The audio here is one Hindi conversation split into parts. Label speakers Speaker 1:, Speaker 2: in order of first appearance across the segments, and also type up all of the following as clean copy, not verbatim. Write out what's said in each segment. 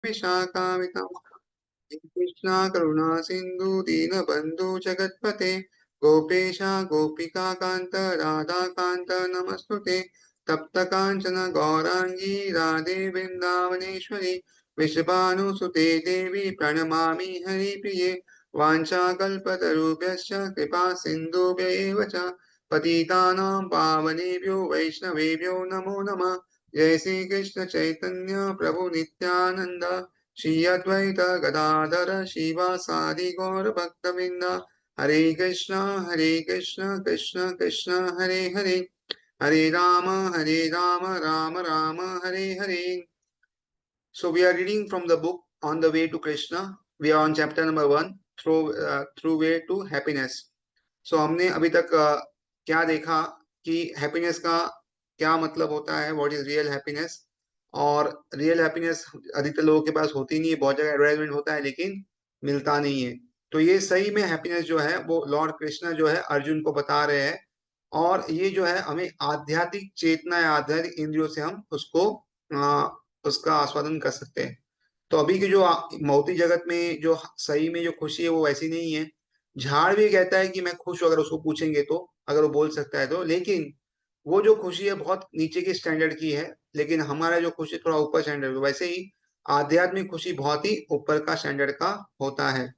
Speaker 1: विशाखामितं कृष्णा करुणा सिंधु दीन बंधु जगतपते गोपेश गोपिका कांत राधा कांत नमस्तुते तप्त कांचन गौरांगी राधे वृंदावनेश्वरी वृषभानुसुते देवी प्रणमामि हरिप्रिये वाञ्छाकल्पतरुभ्यश्च कृपा सिन्धुभ्य एव च पतितानां पावनेभ्यो वैष्णवेभ्यो नमो नमः। जय श्री कृष्ण चैतन्य प्रभु नित्यानंद श्री अद्वैत गदाधर शिवासादि गौर भक्तवृंद हरे Krishna Krishna Krishna Hare Hare Hare Ram Ram Ram Hare Hare. So we are reading from the book On the Way to Krishna. We are on chapter number 1, through way to happiness. So हमने अभी तक क्या देखा कि हैप्पीनेस का क्या मतलब होता है, व्हाट इज रियल हैप्पीनेस. और रियल हैप्पीनेस अधिकतर लोगों के पास होती नहीं है, बहुत जगह एडवर्टाइजमेंट होता है लेकिन मिलता नहीं है. तो ये सही में हैप्पीनेस जो है वो लॉर्ड कृष्णा जो है अर्जुन को बता रहे हैं. और ये जो है हमें आध्यात्मिक चेतना या आध्यात्मिक इंद्रियों से हम उसको उसका आस्वादन कर सकते हैं. तो अभी की जो भौतिक जगत में जो सही में जो खुशी है वो वैसी नहीं है. झाड़ भी कहता है कि मैं खुश हूं, अगर उसको पूछेंगे तो, अगर वो बोल सकता है तो. लेकिन वो जो खुशी है बहुत नीचे की स्टैंडर्ड की है, लेकिन हमारा जो खुशी थोड़ा ऊपर स्टैंडर्ड. वैसे ही आध्यात्मिक खुशी बहुत ही ऊपर का स्टैंडर्ड का होता है.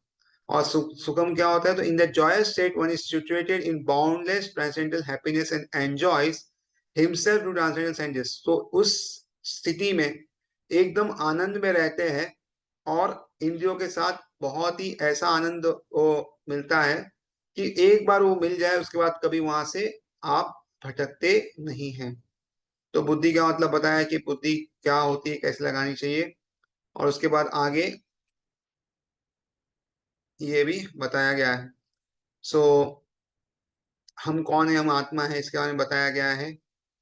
Speaker 1: और सुखम क्या होता है, तो in the joyous state one is situated in boundless transcendental happiness and enjoys himself to transcendental senses. तो उस स्थिति में एकदम आनंद में रहते हैं और इंद्रियों के साथ बहुत ही ऐसा आनंद वो मिलता है कि एक बार वो मिल जाए उसके बाद कभी वहां से आप भटकते नहीं हैं. तो बुद्धि का मतलब बताया कि बुद्धि क्या होती है, कैसे लगानी चाहिए. और उसके बाद आगे ये भी बताया गया है. सो हम कौन है, हम आत्मा है, इसके बारे में बताया गया है.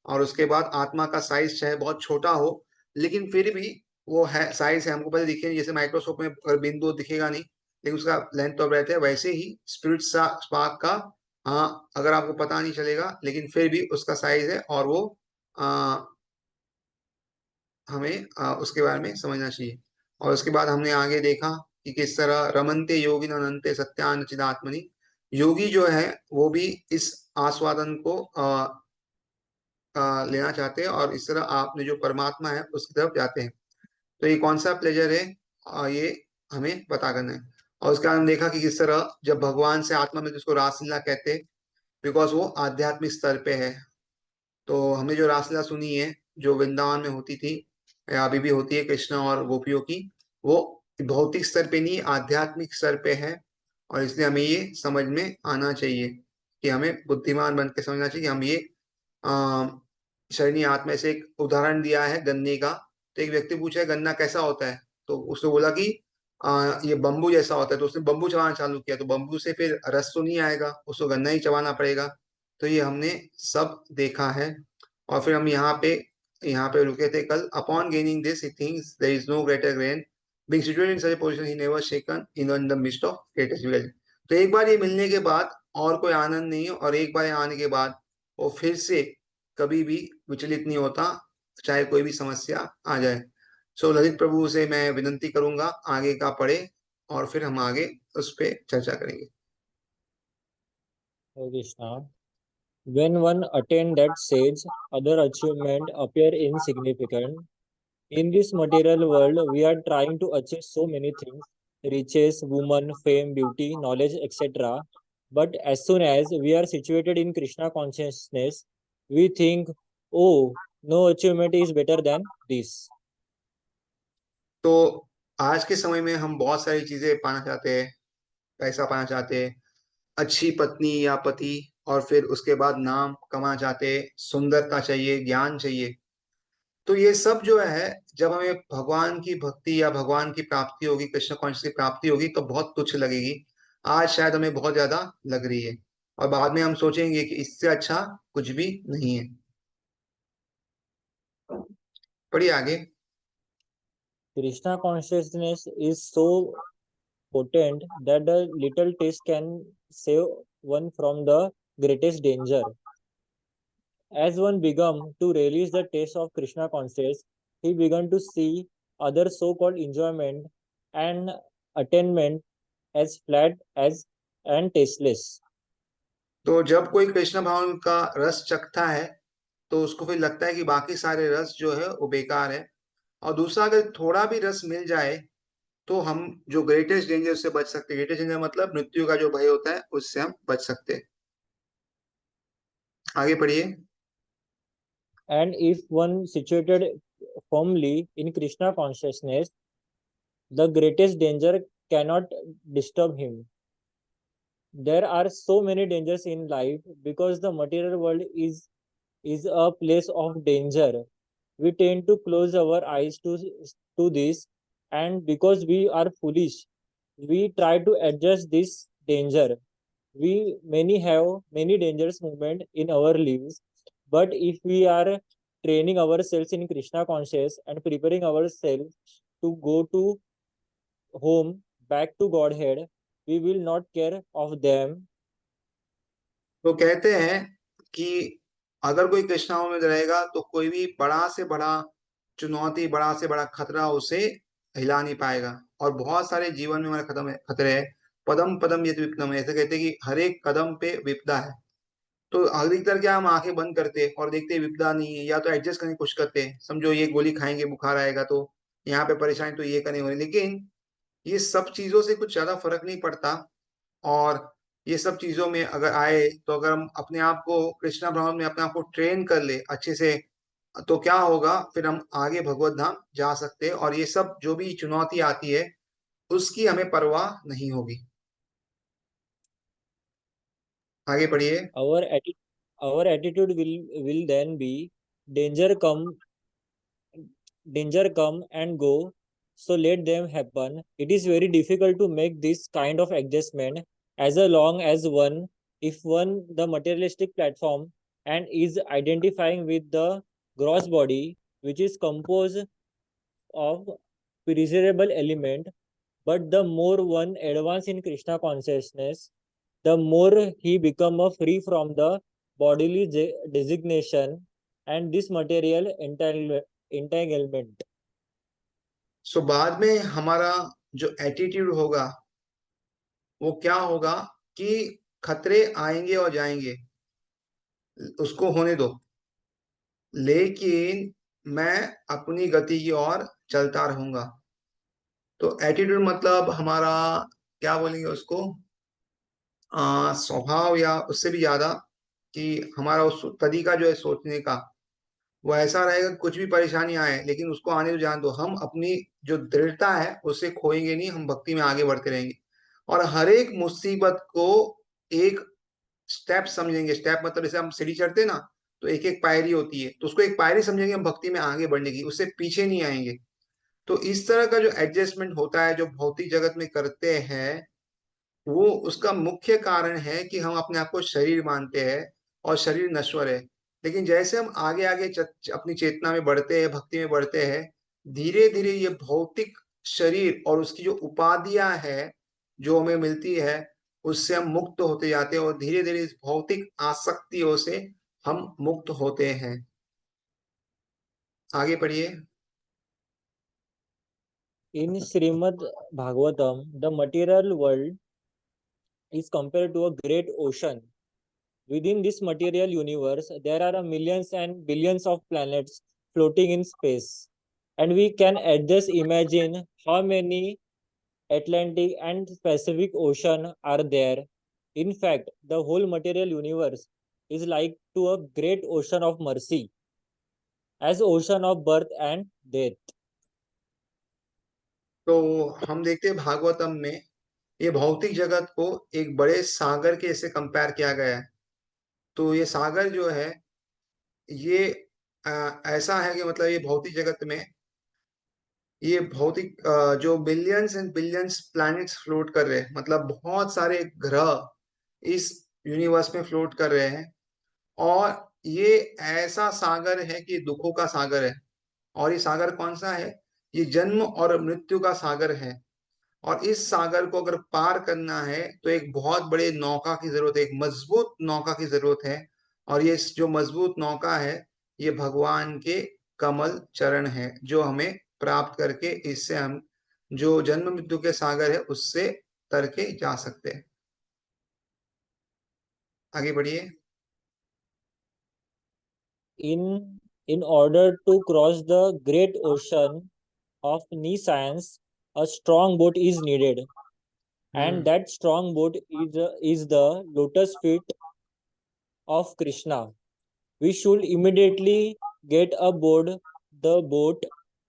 Speaker 1: और उसके बाद आत्मा का साइज चाहे बहुत छोटा हो लेकिन फिर भी वो है, साइज है, हमको पहले दिखे नहीं. जैसे माइक्रोस्कोप में अगर बिंदु दिखेगा नहीं लेकिन उसका लेंथ और ब्रेथ है, वैसे ही स्पिरिट स्पार्क का, हाँ, अगर आपको पता नहीं चलेगा लेकिन फिर भी उसका साइज है. और वो हमें उसके बारे में समझना चाहिए. और उसके बाद हमने आगे देखा कि किस तरह रमनते योगी अनंते सत्यान चिदात्मनि. योगी जो है वो भी इस आस्वादन को लेना चाहते हैं और इस तरह आपने जो परमात्मा है उसकी तरफ जाते हैं. तो ये कौन सा प्लेजर है, ये हमें पता करना है. और उसके बाद हमने देखा कि किस तरह जब भगवान से आत्मा में, जिसको रासलीला कहते हैं, बिकॉज वो आध्यात्मिक स्तर पे है. तो हमने जो रासलीला सुनी है जो वृंदावन में होती थी या अभी भी होती है कृष्ण और गोपियों की, वो भौतिक स्तर पे नहीं आध्यात्मिक स्तर पे है. और इसलिए हमें ये समझ में आना चाहिए कि हमें बुद्धिमान बन के समझना चाहिए कि हम ये आ, शरणी आत्मा से एक उदाहरण दिया है गन्ने का. तो एक व्यक्ति पूछा है गन्ना कैसा होता है, तो उसने बोला कि ये बम्बू जैसा होता है. तो उसने बम्बू चबाना चालू किया, तो बम्बू से फिर रस तो नहीं आएगा, उसको गन्ना ही चबाना पड़ेगा. तो ये हमने सब देखा है. और फिर हम यहाँ पे रुके थे कल. Upon gaining this he thinks there is no greater gain, being situated in such a position he never shaken in the midst of greatest difficulty. तो एक बार ये मिलने के बाद और कोई आनंद नहीं है, और एक बार यहाँ आने के बाद वो फिर से कभी भी विचलित नहीं होता, चाहे कोई भी समस्या आ जाए. सो ललित प्रभु से मैं विनंती करूंगा आगे का पढ़े और फिर हम आगे उस पर चर्चा करेंगे.
Speaker 2: Hare Krishna. When one attains that stage, other achievements appear insignificant. In this material world, we are trying to achieve so many things: riches, woman, fame, beauty, knowledge, etc. But as soon as we are situated in Krishna consciousness, we think, oh, no achievement is better than this.
Speaker 1: तो आज के समय में हम बहुत सारी चीजें पाना चाहते हैं. पैसा पाना चाहते हैं, अच्छी पत्नी या पति, और फिर उसके बाद नाम कमाना चाहते हैं, सुंदरता चाहिए, ज्ञान चाहिए. तो ये सब जो है जब हमें भगवान की भक्ति या भगवान की प्राप्ति होगी, कृष्ण कॉन्शियस की प्राप्ति होगी, तो बहुत तुच्छ लगेगी. आज शायद हमें बहुत ज्यादा लग रही है और बाद में हम सोचेंगे कि इससे अच्छा कुछ भी नहीं है. पढ़िए आगे.
Speaker 2: Krishna consciousness is so potent that the little taste can save one from the greatest danger. As one began to realize the taste of Krishna consciousness, he began to see other so-called enjoyment and attainment as flat as and tasteless.
Speaker 1: तो जब कोई कृष्ण भगवान का रस चखता है तो उसको फिर लगता है कि बाकी सारे रस जो है वो बेकार है। और दूसरा, अगर थोड़ा भी रस मिल जाए तो हम जो ग्रेटेस्ट डेंजर से बच सकते हैं। ग्रेटेस्ट डेंजर मतलब मृत्यु का जो भय होता है उससे हम बच सकते हैं। आगे पढ़िए।
Speaker 2: And if one situated firmly in Krishna consciousness, the greatest danger cannot disturb him. There are so many dangers in life because the material world is a place of danger. We tend to close our eyes to this, and because we are foolish, we try to adjust this danger. We many have many dangerous moments in our lives, but if we are training ourselves in Krishna conscious and preparing ourselves to go to home back to Godhead, we will not care of them.
Speaker 1: तो कहते हैं कि अगर कोई कृष्णाओं में रहेगा तो कोई भी बड़ा से बड़ा चुनौती, बड़ा से बड़ा खतरा उसे हिला नहीं पाएगा। और बहुत सारे जीवन में हमारे खतरे हैं। पदम पदम यदि विघ्नम, ऐसे कहते हैं कि हर एक कदम पे विपदा है। तो अधिकतर क्या, हम आंखें बंद करते हैं और देखते हैं विपदा नहीं है, या तो एडजस्ट करने की कोशिश करते हैं, समझो ये गोली खाएंगे बुखार आएगा, तो यहाँ पे परेशानी तो ये करनी हो रही, लेकिन ये सब चीजों से कुछ ज्यादा फर्क नहीं पड़ता। और ये सब चीजों में अगर आए तो अगर हम अपने आप को कृष्णा भ्रमण में अपने आप को ट्रेन कर ले अच्छे से, तो क्या होगा, फिर हम आगे भगवत धाम जा सकते हैं और ये सब जो भी चुनौती आती है उसकी हमें परवाह नहीं होगी। आगे बढ़िए।
Speaker 2: Our attitude will then be danger come and go, so let them happen. It is very difficult to make this kind of adjustment as long as one, if one the materialistic platform and is identifying with the gross body, which is composed of perishable element. But the more one advance in Krishna consciousness, the more he become a free from the bodily designation and this material entanglement.
Speaker 1: सो बाद में हमारा जो एटीट्यूड होगा वो क्या होगा, कि खतरे आएंगे और जाएंगे, उसको होने दो, लेकिन मैं अपनी गति की ओर चलता रहूंगा। तो एटीट्यूड मतलब हमारा, क्या बोलेंगे उसको, स्वभाव, या उससे भी ज्यादा कि हमारा उस तरीका जो है सोचने का, वो ऐसा रहेगा कि कुछ भी परेशानी आए लेकिन उसको आने दो, जान दो, हम अपनी जो दृढ़ता है उससे खोएंगे नहीं, हम भक्ति में आगे बढ़ते रहेंगे। और हर एक मुसीबत को एक स्टेप समझेंगे। स्टेप मतलब जैसे हम सीढ़ी चढ़ते हैं ना, तो एक एक पायरी होती है, तो उसको एक पायरी समझेंगे हम भक्ति में आगे बढ़ने की, उससे पीछे नहीं आएंगे। तो इस तरह का जो एडजस्टमेंट होता है जो भौतिक जगत में करते हैं, वो उसका मुख्य कारण है कि हम अपने आप को शरीर मानते हैं और शरीर नश्वर है। लेकिन जैसे हम आगे आगे अपनी चेतना में बढ़ते हैं, भक्ति में बढ़ते हैं, धीरे धीरे ये भौतिक शरीर और उसकी जो उपाधियां है जो हमें मिलती है उससे हम मुक्त होते जाते हैं, और धीरे धीरे इस भौतिक आसक्तियों से हम मुक्त होते हैं। आगे पढ़िए।
Speaker 2: In Srimad Bhagavatam, the material world is compared to a great ocean. Within this material universe, there are millions and billions of planets floating in space. And we can just imagine how many Atlantic and Pacific Ocean are there. In fact, the whole material universe is like to a great ocean of mercy, as ocean of birth and death.
Speaker 1: तो हम देखते हैं भागवतम में ये भौतिक जगत को एक बड़े सागर के ऐसे कंपेयर किया गया है। तो ये सागर जो है ये ऐसा है कि मतलब ये भौतिक जगत में ये भौतिक जो billions and billions planets float कर रहे हैं, मतलब बहुत सारे ग्रह इस यूनिवर्स में फ्लोट कर रहे हैं। और ये ऐसा सागर है कि दुखों का सागर है। और ये सागर कौन सा है, ये जन्म और मृत्यु का सागर है। और इस सागर को अगर पार करना है तो एक बहुत बड़े नौका की जरूरत है, एक मजबूत नौका की जरूरत है। और ये जो मजबूत नौका है ये भगवान के कमल चरण है जो हमें प्राप्त करके इससे हम जो जन्म मृत्यु के सागर है उससे तर के जा सकते हैं। आगे बढ़िए।
Speaker 2: In order to cross the great ocean of nescience, a strong boat is needed, and that strong boat is the lotus feet of Krishna. We should immediately get aboard the boat.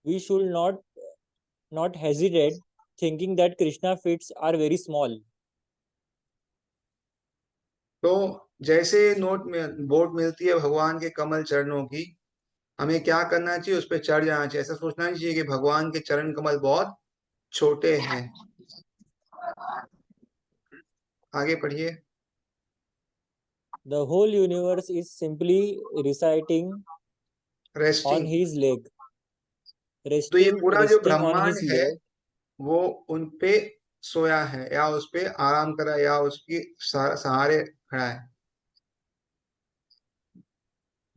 Speaker 2: We should not hesitate, thinking that Krishna feet are very small.
Speaker 1: तो जैसे नोट में बोट मिलती है भगवान के कमल चरणों की, हमें क्या करना चाहिए? उस पर चढ़ जाना चाहिए। ऐसा सोचना नहीं चाहिए कि भगवान के चरण कमल बहुत छोटे हैं। आगे पढ़िए।
Speaker 2: The whole universe is simply reciting on
Speaker 1: resting.
Speaker 2: his leg,
Speaker 1: तो ये
Speaker 2: resting,
Speaker 1: पूरा जो
Speaker 2: resting on
Speaker 1: ब्रह्मांड
Speaker 2: his
Speaker 1: है
Speaker 2: leg.
Speaker 1: वो उन पे सोया है या उस पे आराम करा या उसकी सहारे खड़ा है।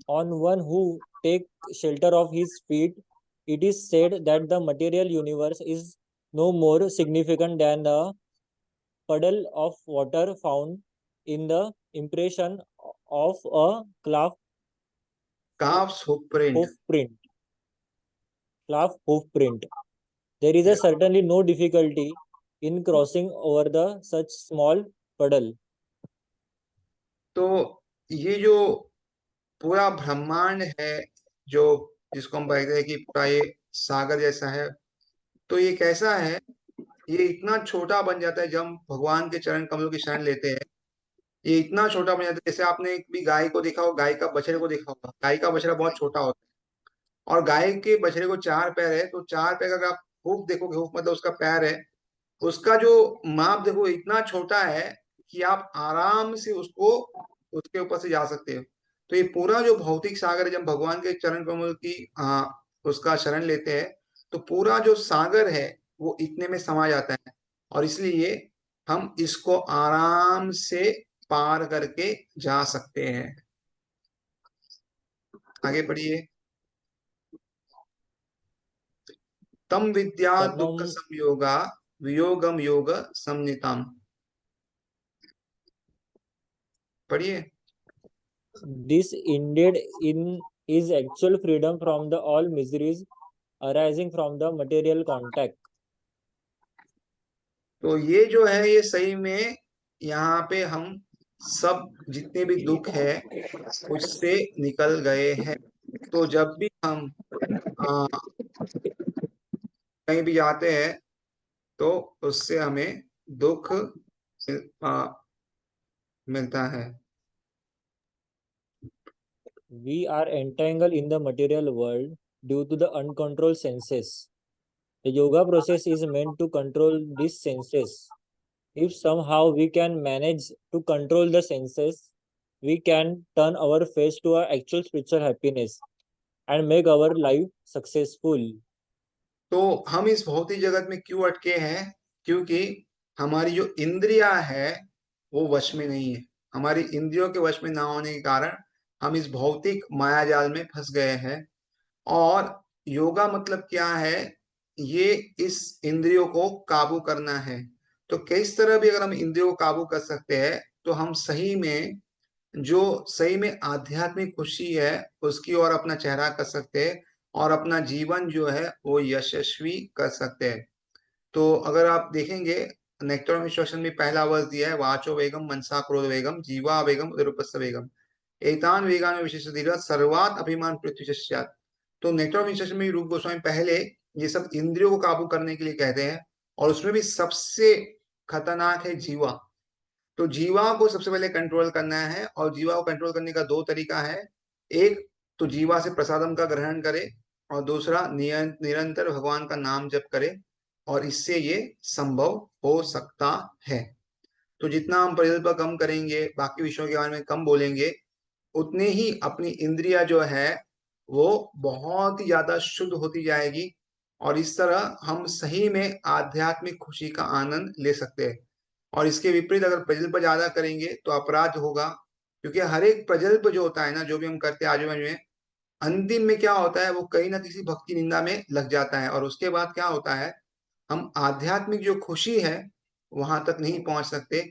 Speaker 2: On one who take shelter of his feet, it is said that the material universe is no more significant than a puddle of water found in the impression of a
Speaker 1: calf's hoofprint.
Speaker 2: hoof print. Calf hoof print. There is a certainly no difficulty in crossing over the such small puddle.
Speaker 1: तो ये जो पूरा ब्रह्मांड है, जो जिसको हम कहते हैं कि पूरा ये सागर जैसा है, तो ये कैसा है? ये इतना छोटा बन जाता है जब हम भगवान के चरण कमलों की शरण लेते हैं। ये इतना छोटा बन जाता है, जैसे आपने भी गाय को देखा हो, गाय का बछड़े को देखा होगा। गाय का बछड़ा बहुत छोटा होता है और गाय के बछड़े को चार पैर है, तो चार पैर का अगर आप हूफ देखोगे, हूफ मतलब उसका पैर है, उसका जो माप देखो इतना छोटा है कि आप आराम से उसको उसके ऊपर से जा सकते हो। तो ये पूरा जो भौतिक सागर है, जब भगवान के चरण कमल की उसका शरण लेते हैं तो पूरा जो सागर है वो इतने में समा जाता है, और इसलिए हम इसको आराम से पार करके जा सकते हैं। आगे बढ़िए। तम विद्या दुख
Speaker 2: Tamam,
Speaker 1: संयोगा वियोगम योग समन्वितम। पढ़िए।
Speaker 2: this indeed in is actual freedom from the all miseries arising from the material contact.
Speaker 1: तो ये जो है ये सही में यहाँ पे हम सब जितने भी दुख है उससे निकल गए हैं। तो जब भी हम आ, कहीं भी जाते हैं तो उससे हमें दुख मिलता है।
Speaker 2: We are entangled in the material world due to the uncontrolled senses. The yoga process is meant to control these senses. If somehow we can manage to control the senses, we can turn our face to our actual spiritual happiness and make our life successful.
Speaker 1: तो हम इस भौतिक जगत में क्यों अटके हैं? क्योंकि हमारी जो इंद्रियां है वो वश में नहीं है। हमारी इंद्रियों के वश में ना होने के कारण हम इस भौतिक माया जाल में फंस गए हैं। और योगा मतलब क्या है? ये इस इंद्रियों को काबू करना है। तो किस तरह भी अगर हम इंद्रियों को काबू कर सकते हैं तो हम सही में जो सही में आध्यात्मिक खुशी है उसकी ओर अपना चेहरा कर सकते हैं और अपना जीवन जो है वो यशस्वी कर सकते हैं। तो अगर आप देखेंगे नेक्टर ऑफ इंस्ट्रक्शन में पहला वर्ष दिया है, वाचो वेगम मनसा क्रोध वेगम जीवा वेगम उदरपस्थ वेगम एतान वेगान में विशेष धीरज सर्वात अभिमान पृथ्वी स्यात्। तो नेक्टर ऑफ इंस्ट्रक्शन में रूप गोस्वामी पहले ये सब इंद्रियों को काबू करने के लिए कहते हैं, और उसमें भी सबसे खतरनाक है जीवा। तो जीवा को सबसे पहले कंट्रोल करना है, और जीवा को कंट्रोल करने का दो तरीका है। एक तो जीवा से प्रसादम का ग्रहण करे, और दूसरा निरंतर भगवान का नाम जप करे, और इससे ये संभव हो सकता है। तो जितना हम प्रजल्प कम करेंगे, बाकी विषयों के बारे में कम बोलेंगे, उतने ही अपनी इंद्रिया जो है वो बहुत ही ज्यादा शुद्ध होती जाएगी, और इस तरह हम सही में आध्यात्मिक खुशी का आनंद ले सकते हैं। और इसके विपरीत अगर प्रजल्प ज्यादा करेंगे तो अपराध होगा, क्योंकि हर एक प्रजल्प जो होता है ना, जो भी हम करते हैं आजीवन में, अंतिम में क्या होता है, वो कहीं ना किसी भक्ति निंदा में लग जाता है, और उसके बाद क्या होता है, हम आध्यात्मिक जो खुशी है वहां तक नहीं पहुंच सकते।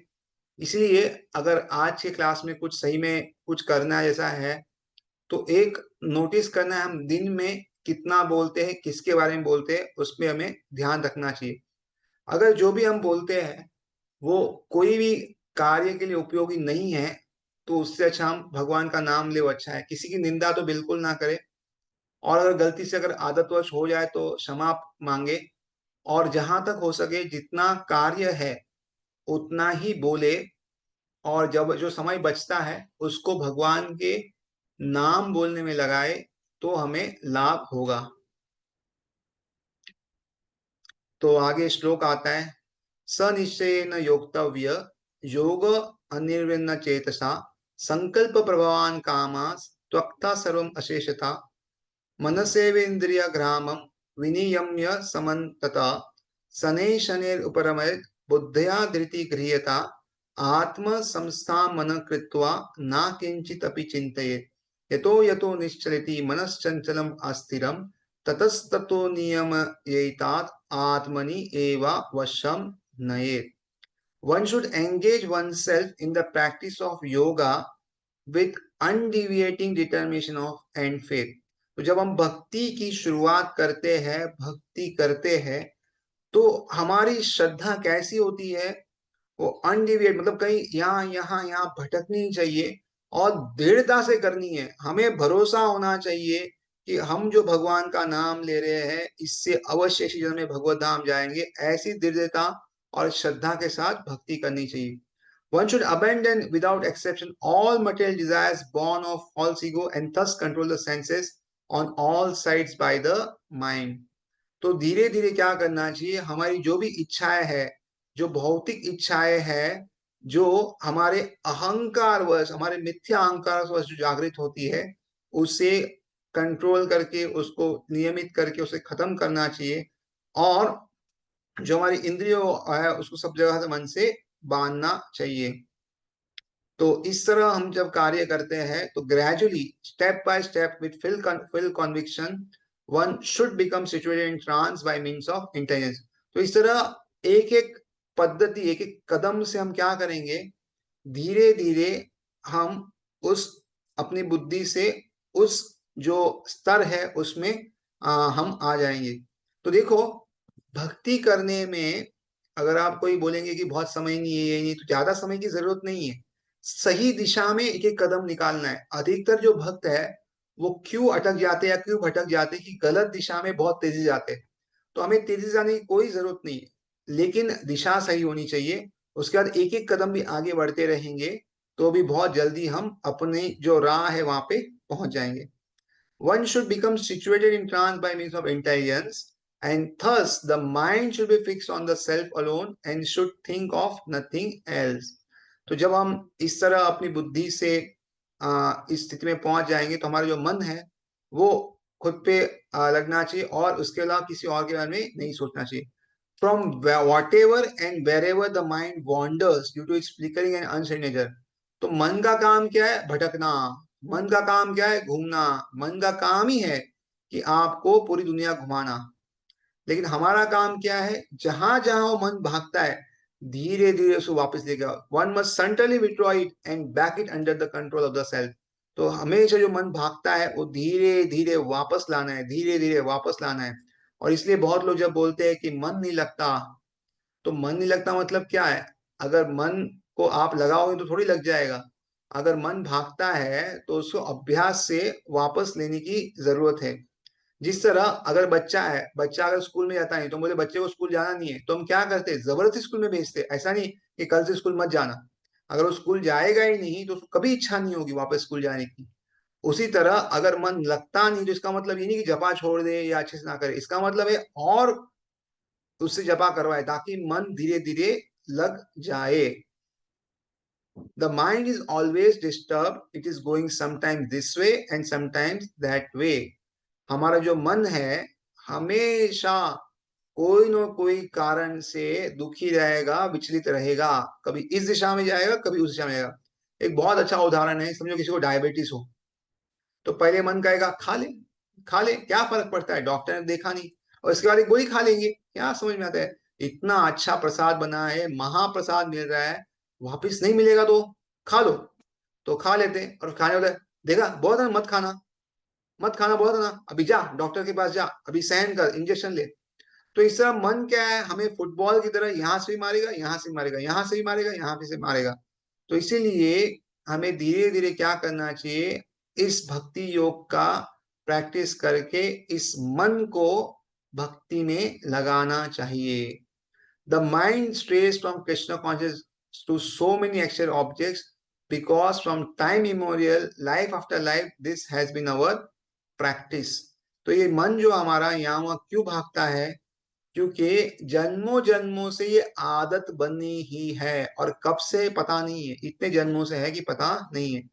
Speaker 1: इसलिए अगर आज के क्लास में कुछ सही में कुछ करना जैसा है, तो एक नोटिस करना है, हम दिन में कितना बोलते हैं, किसके बारे में बोलते हैं, उस पर हमें ध्यान रखना चाहिए। अगर जो भी हम बोलते हैं वो कोई भी कार्य के लिए उपयोगी नहीं है, तो उससे अच्छा हम भगवान का नाम ले, वो अच्छा है। किसी की निंदा तो बिल्कुल ना करे, और अगर गलती से अगर आदतवश हो जाए तो क्षमा मांगे, और जहां तक हो सके जितना कार्य है उतना ही बोले, और जब जो समय बचता है उसको भगवान के नाम बोलने में लगाए, तो हमें लाभ होगा। तो आगे श्लोक आता है, स निश्चयेन योक्तव्य योग अनिर्विण्ण चेतसा संकल्प प्रभवान कामास त्वक्ता सर्वम अशेषता मनसेवेन्द्रिय ग्रामं विनियम्य समन्तता शनैः शनैः उपरमयत् बुद्धया धृति गृह्यता आत्म संस्थामन कृत्वा न किंचित अपि चिन्तयेत् यतो यतो निश्चलति मनश्चञ्चलम् अस्थिरं ततस्ततो नियमयेतात् आत्मनि एव वशं नयेत्। One should engage oneself in the practice of yoga with undeviating determination of and faith। तो जब हम भक्ति की शुरुआत करते हैं, भक्ति करते हैं, तो हमारी श्रद्धा कैसी होती है, वो अनडिविएट, मतलब कहीं यहाँ यहाँ यहाँ भटक नहीं चाहिए, और दृढ़ता से करनी है। हमें भरोसा होना चाहिए कि हम जो भगवान का नाम ले रहे हैं, इससे अवश्य इसी जन्म में भगवत धाम जाएंगे। ऐसी दृढ़ता और श्रद्धा के साथ भक्ति करनी चाहिए। One should abandon without exception all material desires born of false ego and thus control the senses on all sides by the mind। तो धीरे धीरे क्या करना चाहिए, हमारी जो भी इच्छाएं है, जो भौतिक इच्छाएं हैं, जो हमारे अहंकार वश, हमारे मिथ्या अहंकार वश जो जागृत होती है, उसे कंट्रोल करके, उसको नियमित करके उसे खत्म करना चाहिए। और जो हमारी इंद्रियों है उसको सब जगह से मन से बांधना चाहिए। तो इस तरह हम जब कार्य करते हैं, तो gradually step by step with full conviction one should become situated in trance by means of intelligence. तो इस तरह एक एक पद्धति, एक एक कदम से हम क्या करेंगे, धीरे धीरे हम उस अपनी बुद्धि से उस जो स्तर है उसमें हम आ जाएंगे। तो देखो, भक्ति करने में अगर आप कोई बोलेंगे कि बहुत समय नहीं है, ये नहीं, तो ज्यादा समय की जरूरत नहीं है। सही दिशा में एक एक कदम निकालना है। अधिकतर जो भक्त है वो क्यों अटक जाते हैं या क्यों भटक जाते हैं कि गलत दिशा में बहुत तेजी जाते हैं। तो हमें तेजी से जाने की कोई जरूरत नहीं है, लेकिन दिशा सही होनी चाहिए। उसके बाद एक एक कदम भी आगे बढ़ते रहेंगे, तो भी बहुत जल्दी हम अपने जो राह है वहां पे पहुंच जाएंगे। One should become situated in trance by means of intelligence, and thus the mind should be fixed on the self alone and should think of nothing else। तो जब हम इस तरह अपनी बुद्धि से इस स्थिति में पहुंच जाएंगे, तो हमारा जो मन है वो खुद पे लगना चाहिए, और उसके अलावा किसी और के बारे में नहीं सोचना चाहिए। From whatever and wherever the mind wanders due to its flickering and unsteady nature। तो मन का काम क्या है, भटकना। मन का काम क्या है, घूमना। मन का काम ही है कि आपको पूरी दुनिया घुमाना। लेकिन हमारा काम क्या है, जहां जहां वो मन भागता है, धीरे धीरे उसको वापस लेके आओ। One must suddenly withdraw it and back it under the control of the self. तो हमेशा जो मन भागता है वो धीरे धीरे वापस लाना है, धीरे धीरे वापस लाना है। और इसलिए बहुत लोग जब बोलते हैं कि मन नहीं लगता, तो मन नहीं लगता मतलब क्या है, अगर मन को आप लगाओगे तो थोड़ी लग जाएगा। अगर मन भागता है तो उसको अभ्यास से वापस लेने की जरूरत है। जिस तरह अगर बच्चा है, बच्चा अगर स्कूल में जाता है तो बोले बच्चे को स्कूल जाना नहीं है, तो हम क्या करते हैं, जबरदस्ती स्कूल में भेजते हैं। ऐसा नहीं कि कल से स्कूल मत जाना। अगर वो स्कूल जाएगा ही नहीं तो उसको कभी इच्छा नहीं होगी वापस स्कूल जाने की। उसी तरह अगर मन लगता नहीं, तो इसका मतलब ये नहीं कि जपा छोड़ दे या अच्छे से ना करे। इसका मतलब है और उससे जपा करवाए, ताकि मन धीरे धीरे लग जाए। The mind is always disturbed, it is going sometimes this way and sometimes that way। हमारा जो मन है हमेशा कोई ना कोई कारण से दुखी रहेगा, विचलित रहेगा। कभी इस दिशा में जाएगा, कभी उस दिशा में जाएगा। एक बहुत अच्छा उदाहरण है, समझो किसी को डायबिटीज हो, तो पहले मन कहेगा खा ले, खा ले, क्या फर्क पड़ता है, डॉक्टर ने देखा नहीं, और इसके बाद एक गोली खा लेंगे, क्या समझ में आता है, इतना अच्छा प्रसाद बना है, महाप्रसाद मिल रहा है, वापिस नहीं मिलेगा तो खा लो, तो खा लेते हैं। और खाने वाले, देखा बहुत है ना, मत खाना, मत खाना बहुत है ना, अभी जा डॉक्टर के पास जा, अभी सहन कर, इंजेक्शन ले। तो इस तरह मन क्या है, हमें फुटबॉल की तरह यहाँ से भी मारेगा, यहाँ से भी मारेगा, यहाँ से भी मारेगा, यहाँ से मारेगा। तो इसीलिए हमें धीरे धीरे क्या करना चाहिए, इस भक्ति योग का प्रैक्टिस करके इस मन को भक्ति में लगाना चाहिए। The mind stress from Krishna conscious to so many external objects because from time immemorial life after life this has been our practice. तो ये मन जो हमारा यहाँ वहाँ क्यों भागता है, क्योंकि जन्मों जन्मों से ये आदत बनी ही है, और कब से पता नहीं है, इतने जन्मों से है कि पता नहीं है।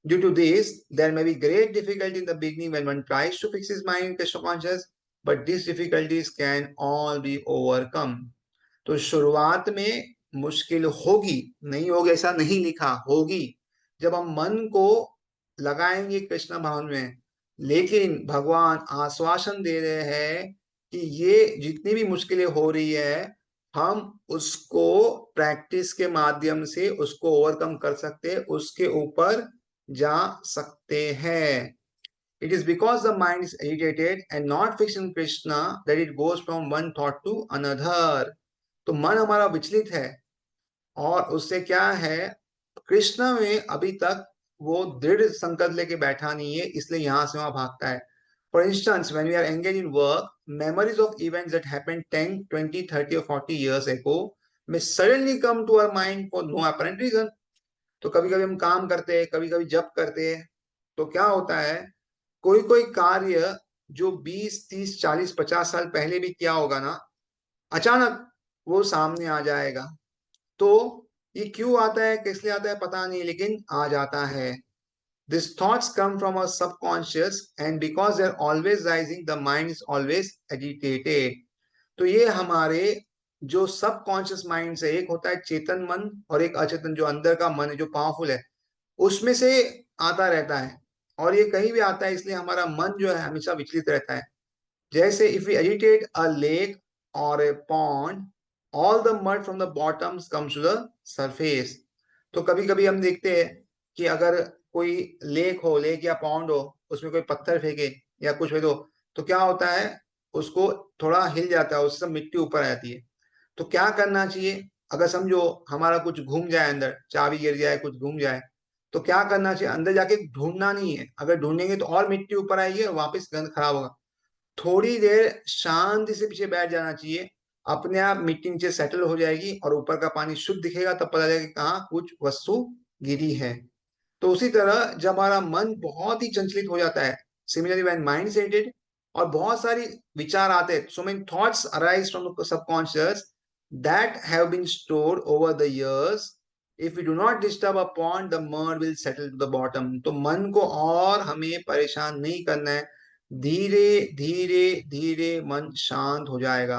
Speaker 1: Due to this, there may be great difficulty in the beginning when one tries to fix his mind in Krishna conscious, but these difficulties can all be overcome. तो शुरुआत में मुश्किल होगी, नहीं होगी ऐसा नहीं लिखा, होगी, जब हम मन को लगाएंगे कृष्ण भावन में। लेकिन भगवान आश्वासन दे रहे हैं कि ये जितनी भी मुश्किलें हो रही है, हम उसको प्रैक्टिस के माध्यम से उसको ओवरकम कर सकते हैं, उसके ऊपर जा सकते हैं। It is because the mind is agitated and not fixed in Krishna that it goes from one thought to another. तो मन हमारा विचलित है, और उससे क्या है, कृष्ण में अभी तक वो दृढ़ संकल्प लेके बैठा नहीं है, इसलिए यहां से वहां भागता है। For instance when we are engage in work, memories of events that happened 10, 20, 30 or 40 years ago may suddenly come to our mind for no apparent reason. तो कभी कभी हम काम करते हैं, कभी कभी जब करते हैं, तो क्या होता है, कोई कोई कार्य जो 20, 30, 40, 50 साल पहले भी किया होगा ना, अचानक वो सामने आ जाएगा। तो ये क्यों आता है, किस लिए आता है पता नहीं, लेकिन आ जाता है। This thoughts come from our subconscious and because they are always rising the mind is always agitated. तो ये हमारे जो सबकॉन्शियस माइंड से, एक होता है चेतन मन और एक अचेतन जो अंदर का मन है जो पावरफुल है, उसमें से आता रहता है, और ये कहीं भी आता है, इसलिए हमारा मन जो है हमेशा विचलित रहता है। जैसे if we agitate a lake और a pond, all the mud from the bottom comes to the surface. तो कभी कभी हम देखते हैं कि अगर कोई लेक हो, लेक या पॉन्ड हो, उसमें कोई पत्थर फेंके या कुछ फेंक दो, तो क्या होता है, उसको थोड़ा हिल जाता है, उससे सब मिट्टी ऊपर आती है। तो क्या करना चाहिए, अगर समझो हमारा कुछ घूम जाए, अंदर चाबी गिर जाए, कुछ घूम जाए, तो क्या करना चाहिए, अंदर जाके ढूंढना नहीं है, अगर ढूंढेंगे तो और मिट्टी ऊपर आएगी और वापस गंद खराब होगा। थोड़ी देर शांति से पीछे बैठ जाना चाहिए, अपने आप मिट्टी नीचे सेटल हो जाएगी और ऊपर का पानी शुद्ध दिखेगा, तब पता लगेगा कि कहाँ कुछ वस्तु गिरी है। तो उसी तरह जब हमारा मन बहुत ही चंचलित हो जाता है, similarly when mind is agitated, और बहुत सारी विचार आते हैं, so many thoughts arise from the subconscious that have been stored over the years, if we do not disturb a pond the mud will settle to the bottom। तो मन को और हमें परेशान नहीं करना है, धीरे धीरे धीरे मन शांत हो जाएगा।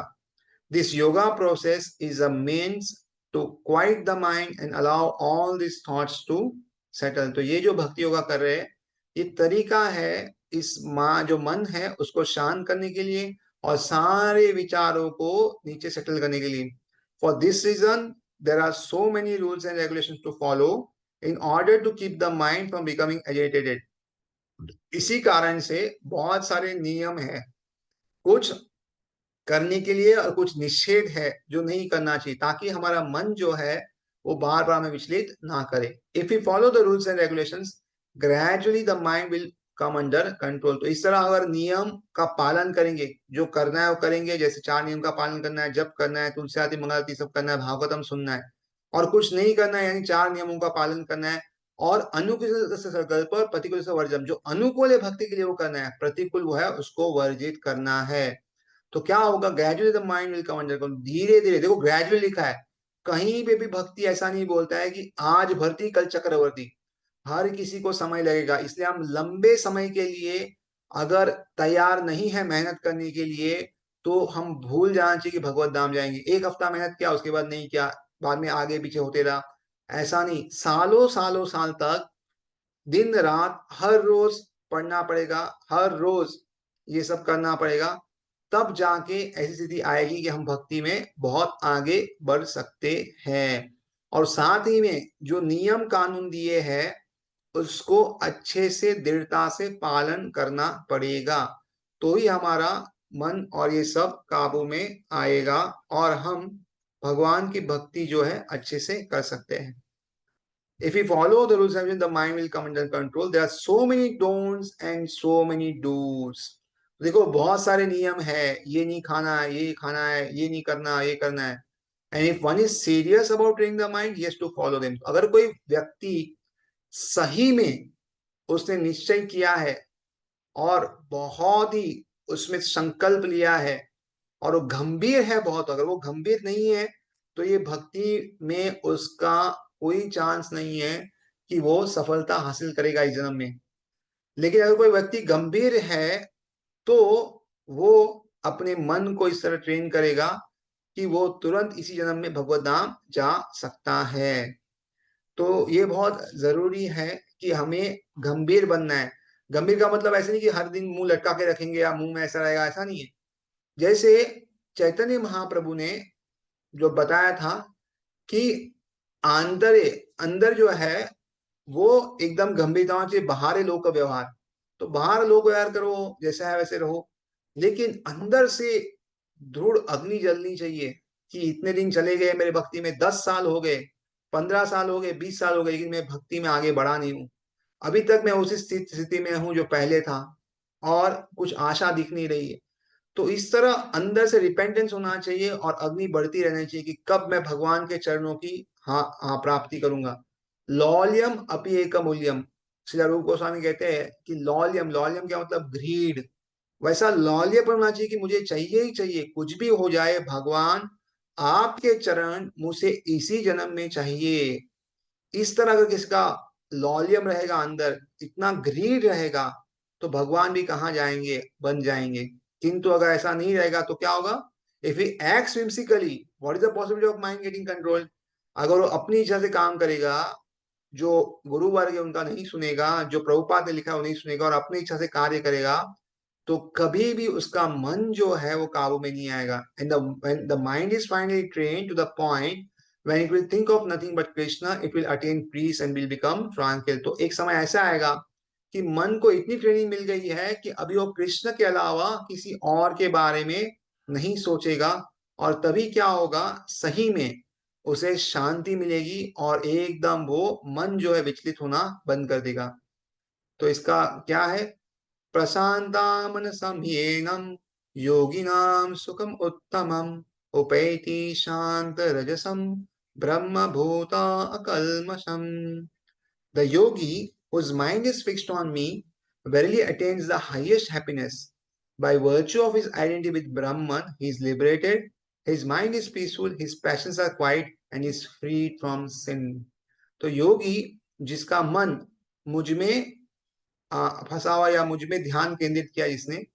Speaker 1: This yoga process is a means to quiet the mind and allow all these thoughts to settle। तो ये जो भक्ति योगा कर रहे हैं, ये तरीका है इस जो मन है उसको शांत करने के लिए और सारे विचारों को नीचे सेटल करने के लिए। For this reason, there are so many rules and regulations to follow in order to keep the mind from becoming agitated। इसी कारण से बहुत सारे नियम है, कुछ करने के लिए और कुछ निषेध है जो नहीं करना चाहिए, ताकि हमारा मन जो है वो बार बार में विचलित ना करे। If you follow the rules and regulations gradually the mind will come under control. तो इस तरह अगर नियम का पालन करेंगे, जो करना है वो करेंगे, जैसे 4 नियम का पालन करना है, जप करना है, तुलसी आदि मंगलारती सब करना है, भागवतम सुनना है, और कुछ नहीं करना है, यानी 4 नियमों का पालन करना है, और अनुकूल से संकल्प और प्रतिकूल से वर्जम, जो अनुकूल है भक्ति के लिए वो करना है, प्रतिकूल वो है उसको वर्जित करना है। तो क्या होगा, gradually the mind will come under control. धीरे धीरे, देखो ग्रेजुअली लिखा है, कहीं पे भी भक्ति ऐसा नहीं बोलता है कि आज भर्ती कल चक्रवर्ती, हर किसी को समय लगेगा। इसलिए हम लंबे समय के लिए अगर तैयार नहीं है मेहनत करने के लिए, तो हम भूल जाना चाहिए कि भगवत धाम जाएंगे। एक हफ्ता मेहनत किया, उसके बाद नहीं किया, बाद में आगे पीछे होते रहा, ऐसा नहीं, सालों सालों साल तक दिन रात हर रोज पढ़ना पड़ेगा, हर रोज ये सब करना पड़ेगा, तब जाके ऐसी स्थिति आएगी कि हम भक्ति में बहुत आगे बढ़ सकते हैं। और साथ ही में जो नियम कानून दिए हैं उसको अच्छे से दृढ़ता से पालन करना पड़ेगा, तो ही हमारा मन और ये सब काबू में आएगा और हम भगवान की भक्ति जो है अच्छे से कर सकते हैं। If we follow the rules and regulations, the mind will come under control. There are so many don'ts and so many do's. देखो बहुत सारे नियम है, ये नहीं खाना है, ये खाना है, ये नहीं करना, ये करना है। And if one is serious about training the mind, he has to follow them. अगर कोई व्यक्ति सही में उसने निश्चय किया है और बहुत ही उसमें संकल्प लिया है और वो गंभीर है बहुत, अगर वो गंभीर नहीं है तो ये भक्ति में उसका कोई चांस नहीं है कि वो सफलता हासिल करेगा इस जन्म में। लेकिन अगर कोई व्यक्ति गंभीर है तो वो अपने मन को इस तरह ट्रेन करेगा कि वो तुरंत इसी जन्म में भगवत धाम जा सकता है। तो ये बहुत जरूरी है कि हमें गंभीर बनना है। गंभीर का मतलब ऐसे नहीं कि हर दिन मुंह लटका के रखेंगे या मुंह में ऐसा रहेगा, ऐसा नहीं है। जैसे चैतन्य महाप्रभु ने जो बताया था कि आंतरे अंदर जो है वो एकदम गंभीरता से, बाहर लोग का व्यवहार तो बाहर लोग व्यवहार करो जैसा है वैसे रहो, लेकिन अंदर से दृढ़ अग्नि जलनी चाहिए कि इतने दिन चले गए मेरे भक्ति में, 10 साल हो गए, 15 साल हो गए, 20 साल हो गए, लेकिन मैं भक्ति में आगे बढ़ा नहीं हूँ, अभी तक मैं उसी स्थिति में हूँ जो पहले था और कुछ आशा दिख नहीं रही है। तो इस तरह अंदर से रिपेंटेंस होना चाहिए और अग्नि बढ़ती रहनी चाहिए कि कब मैं भगवान के चरणों की हाँ प्राप्ति करूंगा। लौल्यम अपि एक मूल्यम, श्री रूप गोस्वामी कहते हैं कि लौल्यम, लौल्यम क्या मतलब, ग्रीड, वैसा लौल्य पर होना चाहिए कि मुझे चाहिए ही चाहिए, कुछ भी हो जाए भगवान आपके चरण मुझे इसी जन्म में चाहिए। इस तरह अगर किसका लौल्यम रहेगा, अंदर इतना ग्रीड रहेगा, तो भगवान भी कहाँ जाएंगे, बन जाएंगे। किंतु अगर ऐसा नहीं रहेगा तो क्या होगा, if he acts whimsically, what is the possibility of mind getting control. अगर वो अपनी इच्छा से काम करेगा, जो गुरु वर्ग है उनका नहीं सुनेगा, जो प्रभुपाद ने लिखा है वो नहीं सुनेगा और अपनी इच्छा से कार्य करेगा, तो कभी भी उसका मन जो है वो काबू में नहीं आएगा। And when the mind is finally trained to the point when it will think of nothing but Krishna, it will attain peace and will become tranquil। तो एक समय ऐसा आएगा कि मन को इतनी ट्रेनिंग मिल गई है कि अभी वो कृष्ण के अलावा किसी और के बारे में नहीं सोचेगा, और तभी क्या होगा, सही में उसे शांति मिलेगी और एकदम वो मन जो है विचलित होना बंद कर देगा। तो इसका क्या है, प्रशान्तामनसं योगिनां सुखम उत्तमम उपैति शांत रजसम ब्रह्मभूता अकल्मषम। The yogi whose mind is fixed on me verily attains the highest happiness. By virtue of his identity with Brahman, he is liberated, his mind is peaceful, his passions are quiet, and he is freed from sin। तो योगी जिसका मन मुझ में फंसा हुआ या मुझ में ध्यान केंद्रित किया जिसने,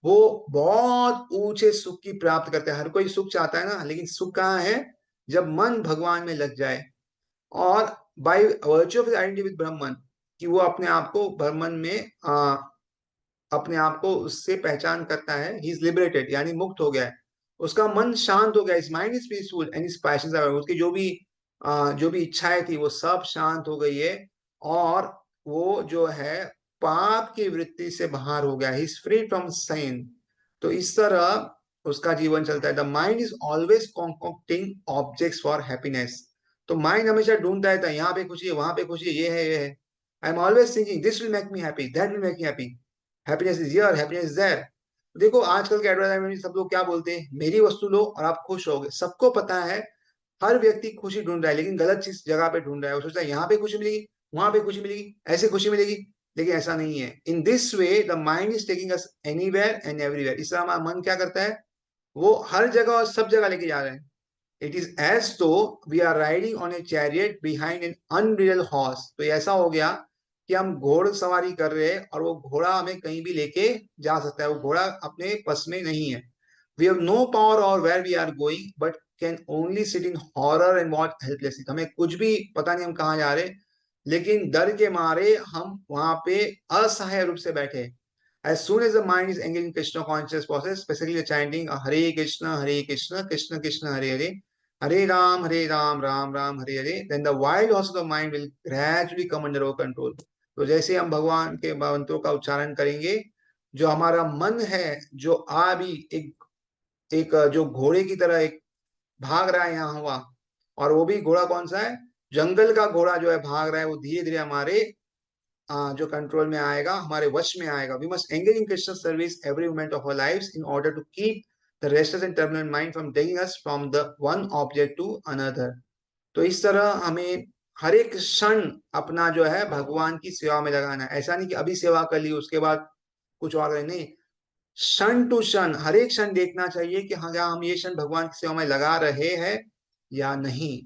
Speaker 1: वो बहुत ऊंचे सुख की प्राप्त करता है। हर कोई सुख चाहता है ना, लेकिन सुख कहाँ है, जब मन भगवान में लग जाए। और by virtue of identity with Brahman, कि वो अपने आप को ब्रह्मन में अपने आप को उससे पहचान करता है, ही इज लिबरेटेड यानी मुक्त हो गया है, उसका मन शांत हो गया, his mind is peaceful and his passions are, उसकी जो भी इच्छाएं थी वो सब शांत हो गई है, और वो जो है पाप की वृत्ति से बाहर हो गया, he is free from sin। तो इस तरह उसका जीवन चलता है। The mind is always concocting objects for happiness. तो माइंड हमेशा ढूंढता रहता है, यहाँ पे खुशी है, वहां पे खुशी है, ये है, ये है। I am always thinking this will make me happy, that will make me happy, happiness is here, happiness is there. देखो आजकल के एडवर्टाइजमेंट में सब लोग क्या बोलते हैं, मेरी वस्तु लो और आप खुश होगे। सबको पता है हर व्यक्ति खुशी ढूंढ रहा है, लेकिन गलत चीज जगह पे ढूंढ रहा है। वो सोचता है यहाँ पे खुशी मिलेगी, वहां पे खुशी मिलेगी, ऐसे खुशी मिलेगी, लेकिन ऐसा नहीं है। In this way the mind is taking us anywhere and everywhere. इस तरह हमारा मन क्या करता है, वो हर जगह और सब जगह लेके जा रहे हैं। It is as though we are riding on a chariot behind an unreal horse. तो ऐसा हो गया कि हम घोड़ सवारी कर रहे हैं और वो घोड़ा हमें कहीं भी लेके जा सकता है, वो घोड़ा अपने बस में नहीं है। We have no power over where we are going but can only sit in horror and watch helplessly. हमें कुछ भी पता नहीं हम कहाँ जा रहे, लेकिन डर के मारे हम वहां पे असहाय रूप से बैठे। As soon as the mind is engaged in Krishna conscious process, specifically the chanting Hare Krishna, Krishna Krishna, Hare Ram, Ram Ram, Hare Hare, then the wild horse of the mind will gradually come under our control. तो जैसे हम भगवान के मंत्रों का उच्चारण करेंगे, जो हमारा मन है, जो अभी एक एक जो घोड़े की तरह एक भाग रहा है यहाँ हुआ, और वो भी घोड़ा कौन सा है, जंगल का घोड़ा जो है भाग रहा है, वो धीरे धीरे हमारे जो कंट्रोल में आएगा, हमारे वश में आएगा। We must engage in Krishna service every moment of our lives in order to keep the restless and terminant mind from taking us from the one object to another. तो इस तरह हमें हर एक क्षण अपना जो है भगवान की सेवा में लगाना है। ऐसा नहीं कि अभी सेवा कर ली उसके बाद कुछ और करें, नहीं, क्षण टू क्षण हर एक क्षण देखना चाहिए कि हाँ, क्या हम ये क्षण भगवान की सेवा में लगा रहे हैं या नहीं।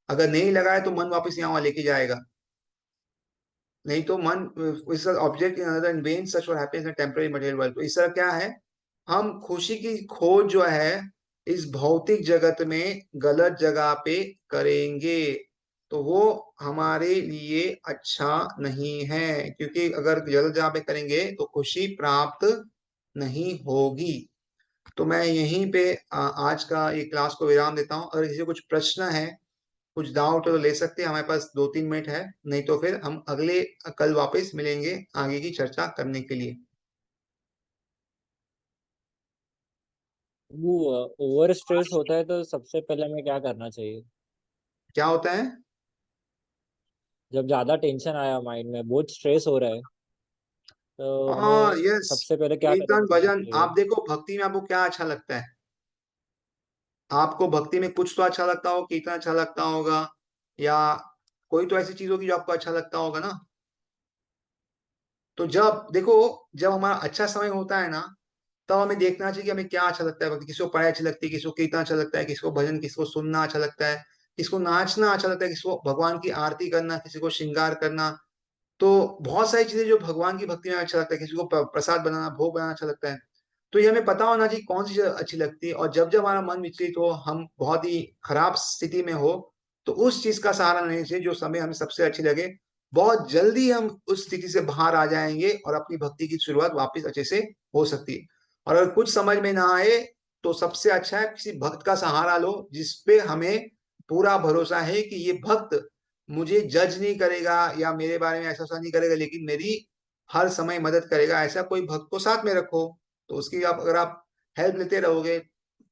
Speaker 1: अगर नहीं लगाए तो मन वापस यहाँ लेके जाएगा, नहीं तो मन इस object in another in when such what happens in temporary material world. तो इस तरह क्या है, हम खुशी की खोज जो है इस भौतिक जगत में गलत जगह पे करेंगे, तो वो हमारे लिए अच्छा नहीं है, क्योंकि अगर गलत जगह पे करेंगे तो खुशी प्राप्त नहीं होगी। तो मैं यहीं पे आज का ये क्लास को विराम देता हूँ। अगर किसी को कुछ प्रश्न है, कुछ डाउट तो ले सकते हैं, हमारे पास 2-3 मिनट है, नहीं तो फिर हम अगले कल वापस मिलेंगे आगे की चर्चा करने के लिए।
Speaker 2: वो ओवर स्ट्रेस होता है तो सबसे पहले हमें क्या करना चाहिए?
Speaker 1: क्या होता है?
Speaker 2: जब ज्यादा टेंशन आया, माइंड में बहुत स्ट्रेस हो रहा है, तो
Speaker 1: हाँ,
Speaker 2: हमें
Speaker 1: यस,
Speaker 2: सबसे पहले क्या
Speaker 1: कीर्तन
Speaker 2: करना
Speaker 1: भजन।
Speaker 2: चाहिए?
Speaker 1: आप देखो भक्ति में आपको क्या अच्छा लगता है? आपको भक्ति में कुछ तो अच्छा लगता हो, कीर्तन अच्छा लगता होगा, या कोई तो ऐसी चीज होगी जो आपको अच्छा लगता होगा ना। तो जब देखो, जब हमारा अच्छा समय होता है ना, तब हमें देखना चाहिए कि हमें क्या अच्छा लगता है। भक्ति किसी को पढ़ाई अच्छी लगती है, किसी को कीर्तन अच्छा लगता है, किसी को भजन, किसी को सुनना अच्छा लगता है, किसी को नाचना अच्छा लगता है, किसी को भगवान की आरती करना, किसी को श्रृंगार करना। तो बहुत सारी चीजें जो भगवान की भक्ति में अच्छा लगता है, किसी को प्रसाद बनाना, भोग बनाना अच्छा लगता है। तो ये हमें पता होना चाहिए कौन सी चीज अच्छी लगती है। और जब जब हमारा मन विचलित हो, हम बहुत ही खराब स्थिति में हो, तो उस चीज का सहारा लेने से जो समय हमें सबसे अच्छी लगे, बहुत जल्दी हम उस स्थिति से बाहर आ जाएंगे और अपनी भक्ति की शुरुआत वापस अच्छे से हो सकती है। और अगर कुछ समझ में ना आए, तो सबसे अच्छा है किसी भक्त का सहारा लो, जिसपे हमें पूरा भरोसा है कि ये भक्त मुझे जज नहीं करेगा या मेरे बारे में ऐसा ऐसा नहीं करेगा, लेकिन मेरी हर समय मदद करेगा। ऐसा कोई भक्त को साथ में रखो, तो उसकी आप अगर आप हेल्प लेते रहोगे,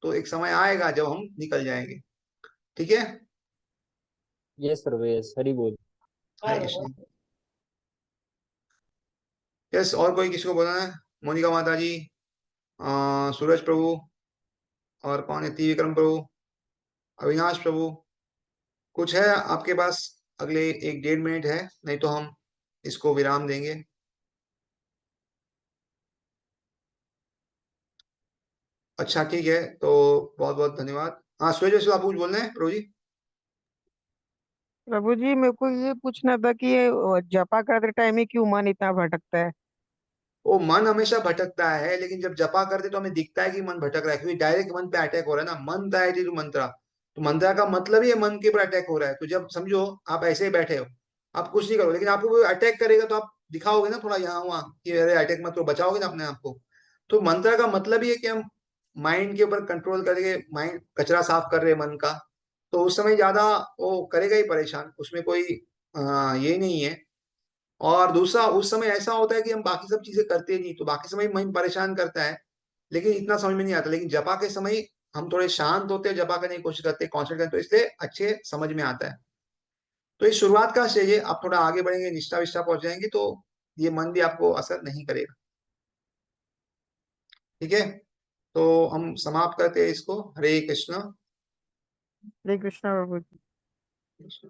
Speaker 1: तो एक समय आएगा जब हम निकल जाएंगे। ठीक है।
Speaker 2: यस सर, यस, हरी बोल।
Speaker 1: हरे कृष्ण। यस, और कोई किसी को बोलना है? मोनिका माता जी, सूरज प्रभु, और कौन है, त्रिविक्रम प्रभु, अविनाश प्रभु, कुछ है आपके पास? अगले 1-1.5 मिनट है, नहीं तो हम इसको विराम देंगे। अच्छा ठीक है, तो बहुत बहुत धन्यवाद। हाँ, सूरज आप कुछ बोल रहे हैं प्रभु जी?
Speaker 3: प्रभु जी, मेरे को ये पूछना था कि ये जपा करते टाइम ही क्यों मन इतना भटकता है?
Speaker 1: वो मन हमेशा भटकता है, लेकिन जब जपा करते तो हमें दिखता है कि मन भटक रहा है, क्योंकि डायरेक्ट मन पे अटैक हो रहा है ना। मंत्र है जो मंत्रा, तो मंत्रा का मतलब ही है मन के ऊपर अटैक हो रहा है। तो जब समझो आप ऐसे ही बैठे हो, आप कुछ नहीं करो, लेकिन आपको कोई अटैक करेगा तो आप दिखाओगे ना थोड़ा यहाँ वहाँ कि अरे अटैक मत, तो बचाओगे ना अपने आप को। तो मंत्र का मतलब ही है कि हम माइंड के ऊपर कंट्रोल करके माइंड कचरा साफ कर रहे हैं मन का। तो उस समय ज्यादा वो करेगा ही परेशान, उसमें कोई ये नहीं है। और दूसरा, उस समय ऐसा होता है कि हम बाकी सब चीजें करते नहीं, तो बाकी समय मन परेशान करता है, लेकिन इतना समझ में नहीं आता। लेकिन जपा के समय हम थोड़े शांत होते हैं, जपा करने की कोशिश करते हैं, कॉन्सेंट्रेट करते हैं, तो इसलिए अच्छे समझ में आता है। तो ये शुरुआत का स्टेज है, आप थोड़ा आगे बढ़ेंगे, निष्ठा विष्ठा पहुंच जाएंगे, तो ये मन भी आपको असर नहीं करेगा। ठीक है, तो हम समाप्त करते हैं इसको। हरे कृष्ण।
Speaker 3: हरे कृष्णा प्रभु जी।